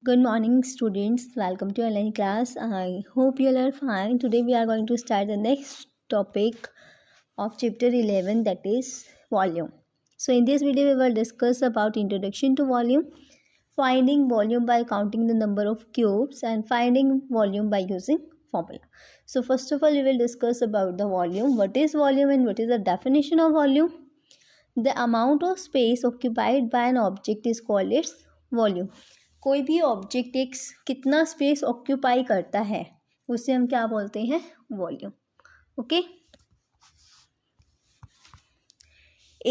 Good morning, students. Welcome to online class. I hope you all are fine. Today we are going to start the next topic of chapter 11, that is volume. So in this video we will discuss about introduction to volume, finding volume by counting the number of cubes, and finding volume by using formula. So first of all we will discuss about the volume. What is volume and what is the definition of volume? The amount of space occupied by an object is called its volume. कोई भी object एक कितना space occupy करता है उसे हम क्या बोलते हैं? Volume. Okay.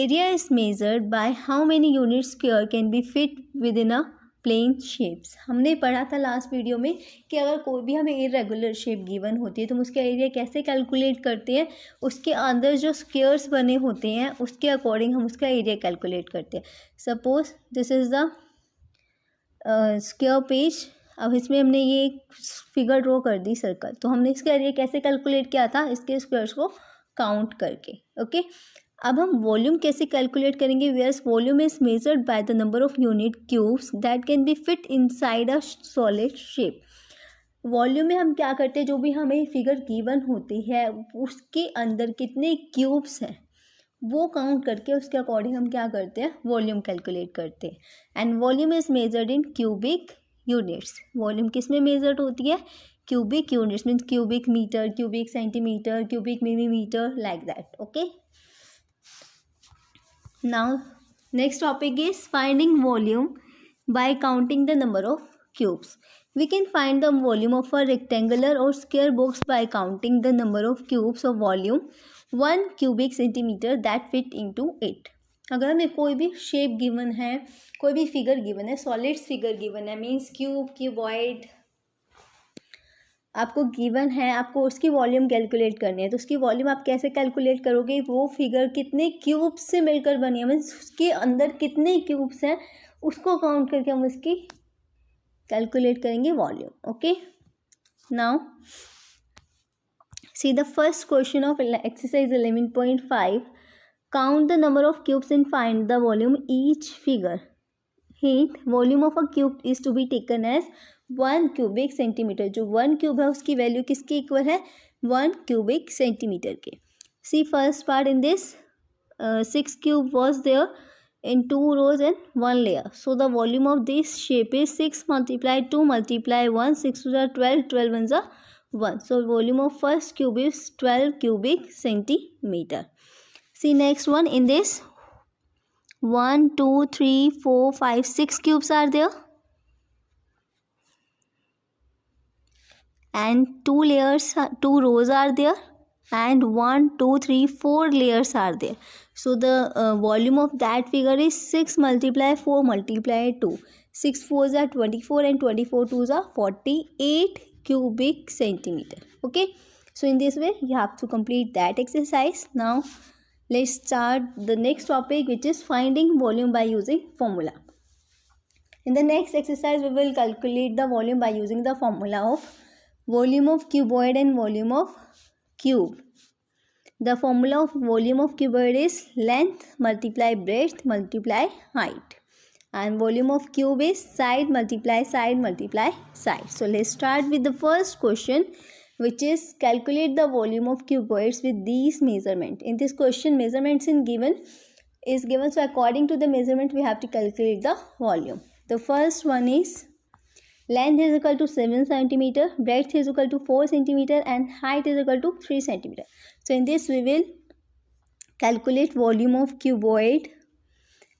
Area is measured by how many unit square can be fit within a plane shapes. हमने पढ़ा था लास्ट वीडियो में कि अगर कोई भी हमें इरेगुलर शेप गिवन होती है तो हम उसका एरिया कैसे कैलकुलेट करते हैं. उसके अंदर जो स्क्वायर्स बने होते हैं उसके अकॉर्डिंग हम उसका एरिया कैलकुलेट करते हैं. Suppose this is the square page. अब इसमें हमने ये फिगर ड्रॉ कर दी सर्कल, तो हमने इसका एरिया कैसे कैलकुलेट किया था? इसके स्क्वायर्स को काउंट करके. ओके. अब हम वॉल्यूम कैसे कैलकुलेट करेंगे? Where's volume is measured by the number of unit cubes that can be fit inside a solid shape. Volume में हम क्या करते हैं, जो भी हमें फिगर गिवन होती है उसके अंदर कितने क्यूब्स हैं वो काउंट करके उसके अकॉर्डिंग हम क्या करते हैं? वॉल्यूम कैलकुलेट करते हैं. And volume is measured in cubic units. Volume किस में मेजर्ड होती है? Cubic units means cubic metre, cubic centimetre, cubic millimetre, like that. Okay. Now next topic is finding volume by counting the number of cubes. We can find the volume of a rectangular or square box by counting the number of cubes of volume 1 cubic centimeter that fit into it. अगर हमें कोई भी shape given है, कोई भी figure given है, solids figure given है, means cube, cuboid आपको गिवन है, आपको उसकी वॉल्यूम कैलकुलेट करनी है. तो उसकी वॉल्यूम आप कैसे कैलकुलेट करोगे? वो फिगर कितने क्यूब्स से मिलकर बनी है, मीन्स उसके अंदर कितने क्यूब्स हैं उसको काउंट करके हम उसकी कैलकुलेट करेंगे volume. Okay. Now see the first question of exercise 11.5. Count the number of cubes and find the volume each figure. Hint: volume of a cube is to be taken as 1 cubic centimetre. जो 1 cube है उसकी value किसके equal है? 1 cubic centimetre के. C first part. In this 6 cube was there in 2 rows and 1 layer. So the volume of this shape is 6 multiplied 2 multiply 1. 6 to the 12, 12 ones are 1. So volume of first cube is 12 cubic centimeter. See next one. In this 1 2 3 4 5 6 cubes are there and 2 layers, 2 rows are there and 1 2 3 4 layers are there. So the volume of that figure is 6 multiply 4 multiply 2. 6 4s are 24 and 24 2s are 48 cubic centimeter. Okay. So in this way you have to complete that exercise. Now let's start the next topic, which is finding volume by using formula. In the next exercise we will calculate the volume by using the formula of volume of cuboid and volume of cube. The formula of volume of cuboid is length multiply breadth multiply height, and volume of cube is side multiply side multiply side. So let's start with the first question, which is calculate the volume of cuboids with these measurement. In this question measurements is given, so according to the measurement we have to calculate the volume. The first one is length is equal to 7 centimeter, breadth is equal to 4 centimeter, and height is equal to 3 centimeter. So in this we will calculate volume of cuboid,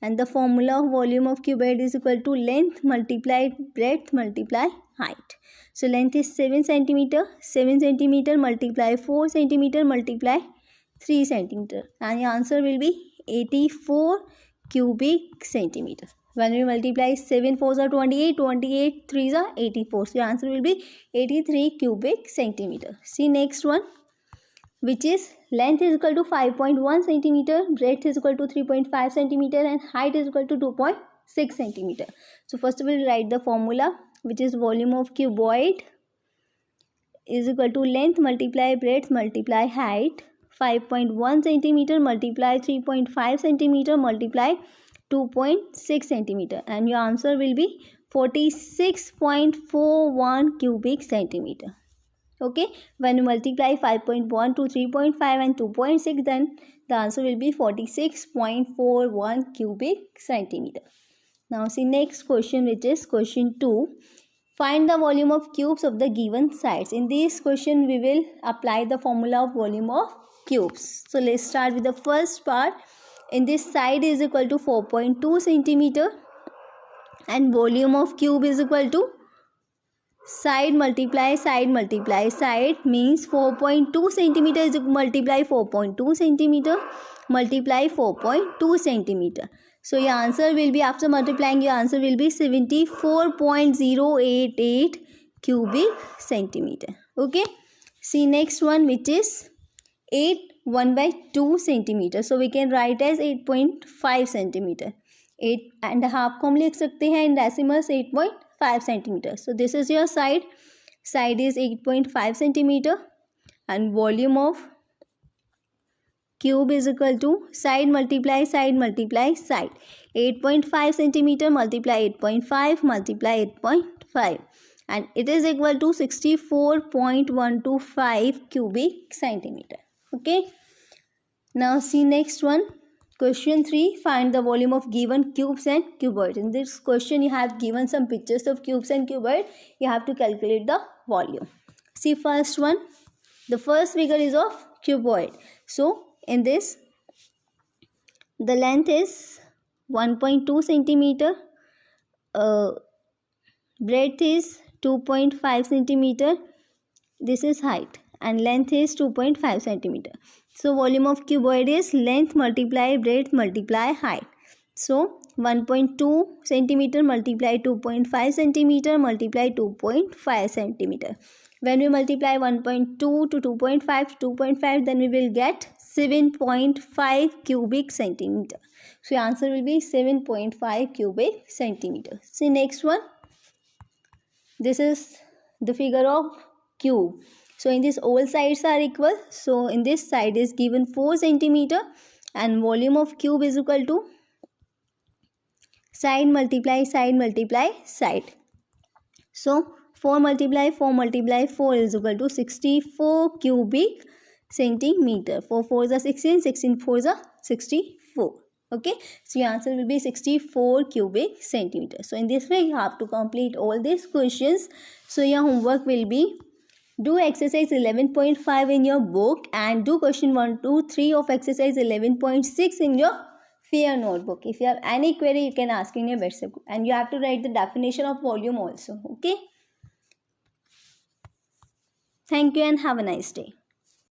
and the formula of volume of cuboid is equal to length multiplied breadth multiply height. So length is 7 centimeter, 7 centimeter multiply 4 centimeter multiply 3 centimeter, and the answer will be 84 cubic centimeter. When we multiply 7 4s are 28, 28 3s are 84. So your answer will be 83 cubic centimeter. See next one, which is length is equal to 5.1 centimeter, breadth is equal to 3.5 centimeter, and height is equal to 2.6 centimeter. So first we will write the formula, which is volume of cuboid is equal to length multiply breadth multiply height. 5.1 centimeter multiply 3.5 centimeter multiply 2.6 centimeter, and your answer will be 46.41 cubic centimeter. Okay, when you multiply 5.1 to 3.5 and 2.6, then the answer will be 46.41 cubic centimeter. Now see next question, which is question 2. Find the volume of cubes of the given sides. In this question we will apply the formula of volume of cubes. So let's start with the first part. In this side is equal to 4.2 centimeter and volume of cube is equal to side multiply side means 4.2 centimeter is multiply 4.2 centimeter multiply 4.2 centimeter. So your answer will be, after multiplying, your answer will be 74.088 cubic centimeter. Okay, see next one, which is 1/2 centimeter. So we can write as 8.5 centimeter. 8.5 को हम लिख सकते हैं in decimals 8.5 centimeter. So this is your side is 8.5 centimeter and volume of cube is equal to side multiply side 8.5 centimeter multiply 8.5 multiply 8.5 and it is equal to 64.125 cubic centimeter. Okay, now see next one, question 3. Find the volume of given cubes and cuboids. In this question you have given some pictures of cubes and cuboid. You have to calculate the volume. See first one, the first figure is of cuboid. So in this, the length is 1.2 centimeter, breadth is 2.5 centimeter, this is height, and length is 2.5 centimeter. So volume of cuboid is length multiply breadth multiply height. So 1.2 centimeter multiply 2.5 centimeter multiply 2.5 centimeter. When we multiply 1.2 to 2.5, then we will get 7.5 cubic centimeter. So your answer will be 7.5 cubic centimeter. See next one. This is the figure of cube. So in this all sides are equal. So in this side is given 4 centimeter and volume of cube is equal to side multiply side. So 4 multiply 4 is equal to 64 cubic centimeter. 4 4s are 16, 16 4s are 64. Okay, so your answer will be 64 cubic centimeter. So in this way you have to complete all these questions. So your homework will be, do exercise 11.5 in your book and do question 1, 2, 3 of exercise 11.6 in your fair notebook. If you have any query, you can ask in your WhatsApp group, and you have to write the definition of volume also. Okay, thank you and have a nice day.